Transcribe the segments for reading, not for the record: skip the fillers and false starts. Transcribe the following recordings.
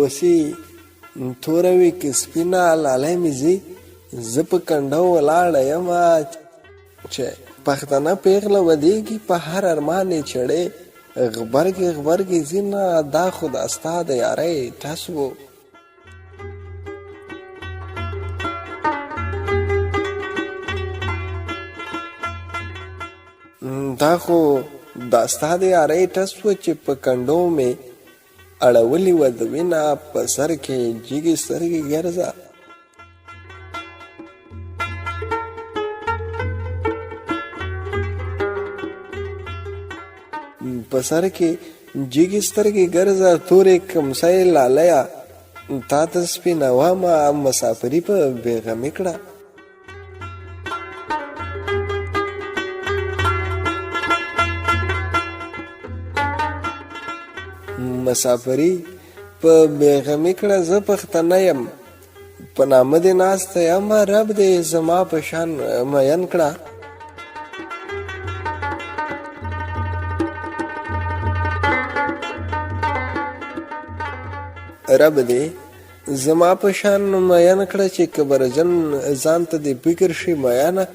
لوسی توره وي که سپینه لالی مې ځي زه په کنډو ولاړه یمه چې پښتنه پیغله ودیږي په هر ارمان یې چړې غبرګې ځینه دا خو د ستا د یارۍ ټس و دا خو دا ستا د یارۍ ټس و چې په کنډو مې اړولې وه د وینه په سر کې جګې سترګې ګرځه په سر کې جګې سترګې ګرځه تورې کمسۍ لاليه تا ته سپینومه مسافري په بېغمې کړه مسافري په بېغمې کړه زه پښتنه یم په نامه دې ناسته یم رب دې زما په شان مین کړه رب دې زما په شان مین کړه چې کبرجن ځان ته دې فکر شي میانه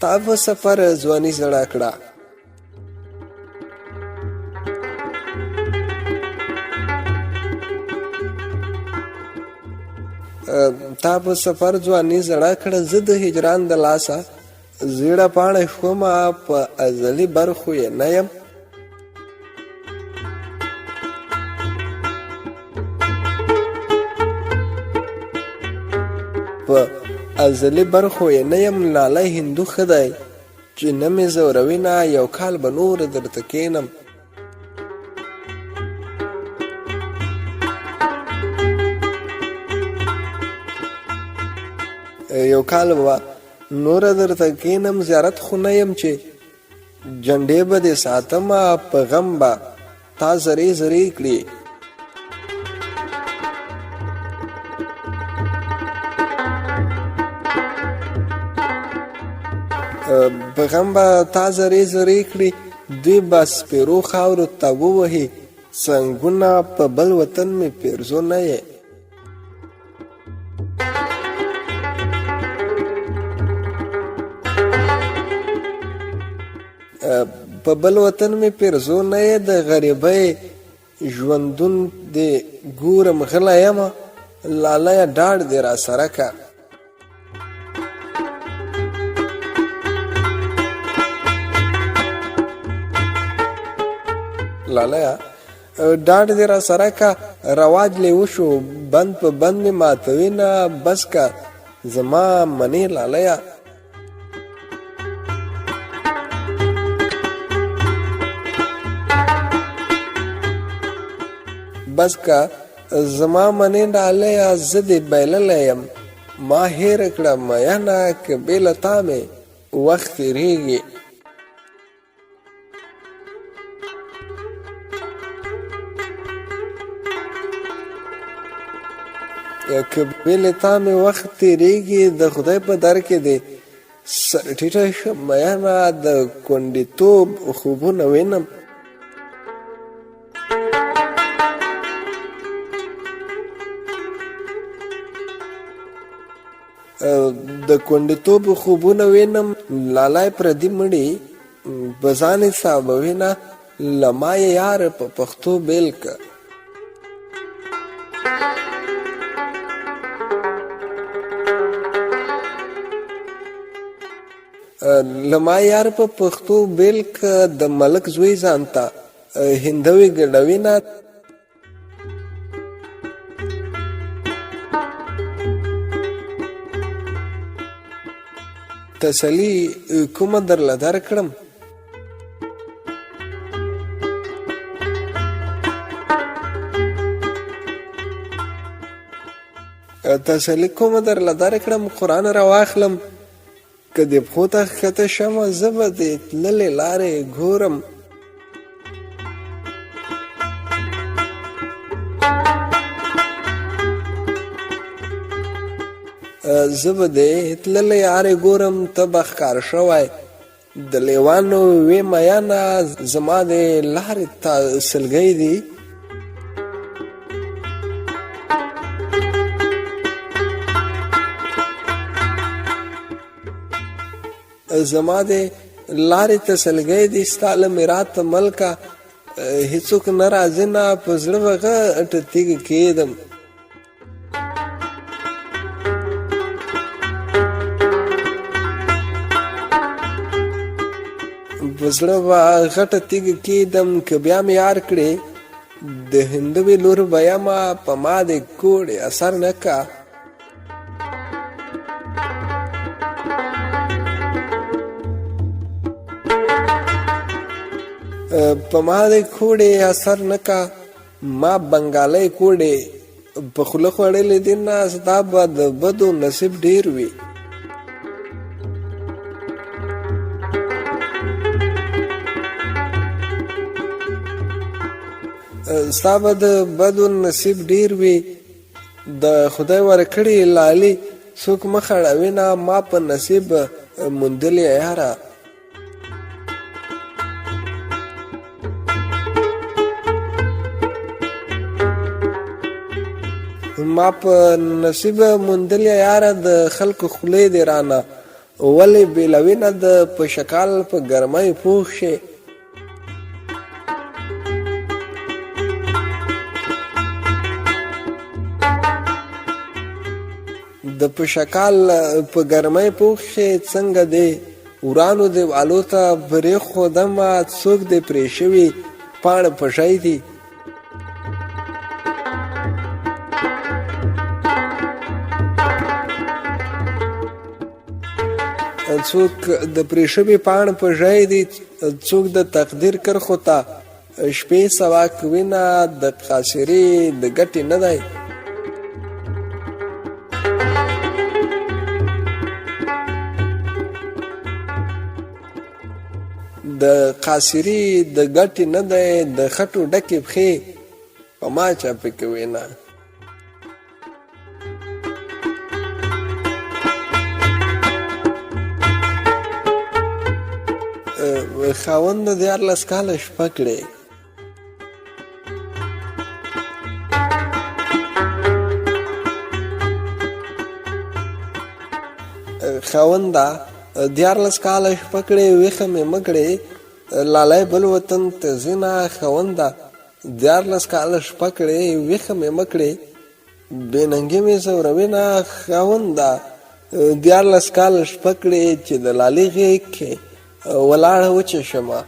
تا په سفر ځواني زړه کړه تا په سفر ځواني زړه کړه زه د هجران د لاسه زیړه پاڼه شومه په ازلي برخو یې نه یم په ازلي برخو یې نه یم لالی هندو ښه دی چې نه مې زوروي نه یو کال به نور درته کښېنم یو کال به نور درته کښېنم زیارت خو نه یم چې جنډې به دې ساتمه په غم به تا زرې زرې کړي په غم به تا زرې زرې کړي دوی به سپېرو خاورو ته ووهي سنګونه په بل وطن مې پیرزو نه یې په بل وطن مې پیرزو نه یې د غریبۍ ژوندون دې ګورم غلی یمه لالیه ډاډ دې را سره که لالیه ډاډ دې را سره که رواج لې وشو بند په بند مې ماتوي نه بس که زما منې لالیه بس که زما منې لالیه زه دې بایللی یم ما هېره کړه میینه که بې له تا مې وخت تېرېږي که بې له تا مې وخت تېرېږي د خدای په در کې دې سر ټیټه شم میینه د کونډېتوب خوبونه وینم د کونډېتوب خوبونه وینم لالی پردي مړي په ځان حسابوي نه له ما یې یار په پښتو بیل که له ما یار په پښتو بیل که د ملک زوی ځان ته هندوې ګډوي نه تسلي کومه درله درکړم تسلي کومه درله درکړم قرآن راواخلم که دې پښو ته ښکته شمه زه به دې تللې لارې ګورم زه به دې تللې لارې ګورم ته به ښکار شوی د لیوانو وې میانه زما د لارې ته سلګۍ دي زما د لارې ته سلګۍ دي ستا له میراته ملکه هیڅوک نه راځي نه په زړه غټه تیږه کېدم په زړه به غټه تیږه کېدم که بیا مې یار کړې د هندوې لور به یمه په ما د کوړې اثر نه کا په ما د کوړې اثر نه کا ما بنګالی کوړې په خوله خوړلې دي نه ستا به د بدو نصیب ډېر وي ستا به د بدو نصیب ډېر وي د خدای ورکړې لالي څوک مه خړوي نه ما په نصیب موندلې یاره ما په نصیب موندلې یاره د خلکو خولې دې رانه ولې بېلوي نه د په شکال په ګرمۍ پوخ شي د په شکال په ګرمۍ پوخ شي څنګه دی ورانو دیوالو ته پرېښودمه څوک دې پرې شوي پاڼه په شی دي څوک د پرې شوي پاڼه په ژی دي څوک د تقدیر کرښو ته شپې سوا کوي نه د قاصرې د ګټې نه دی د قاصرې د ګټې نه دی د خټو ډکې پښې په ما چاپې کوي نه خاوند د 14 کاله شپه کړې خاونده 14 کاله شپه کړې ویښه مې مه کړې لالی بل وطن ته ځې نه خاونده 14 کاله شپه کړې ویښه مې مه کړې بېننګې مې ځوروي نه خاونده 14 کاله شپه کړې چې د لالي غېږ کې ولاړه وچه شمه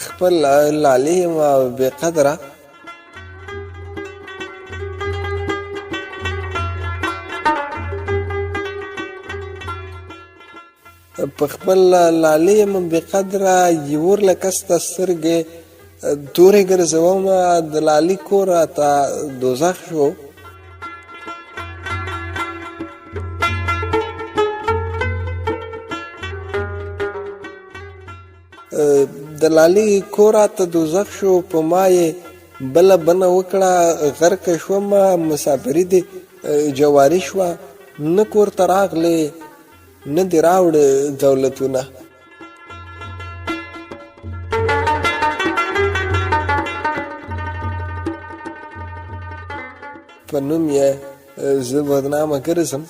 خپل لالي ما بې قدره په خپل لالي یم بې قدره یور لکه سته سترګې تورې ګرځومه د لالي کور راته دوزخ شو د لالي کور راته دوزخ شو په ما یې بله بنه وکړه غرقه شومه مسافري دې جواري شوه نه کور ته راغلې نه دې راوړه دولتونه په نوم یې زه بدنامه ګرځم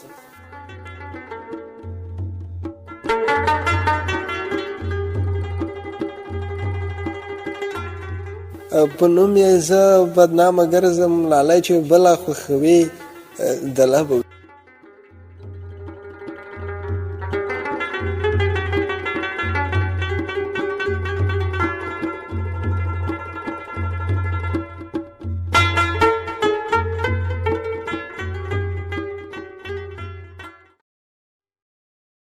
په نوم یې زه بدنامه ګرځم لالی چې بله خوښوي د لبو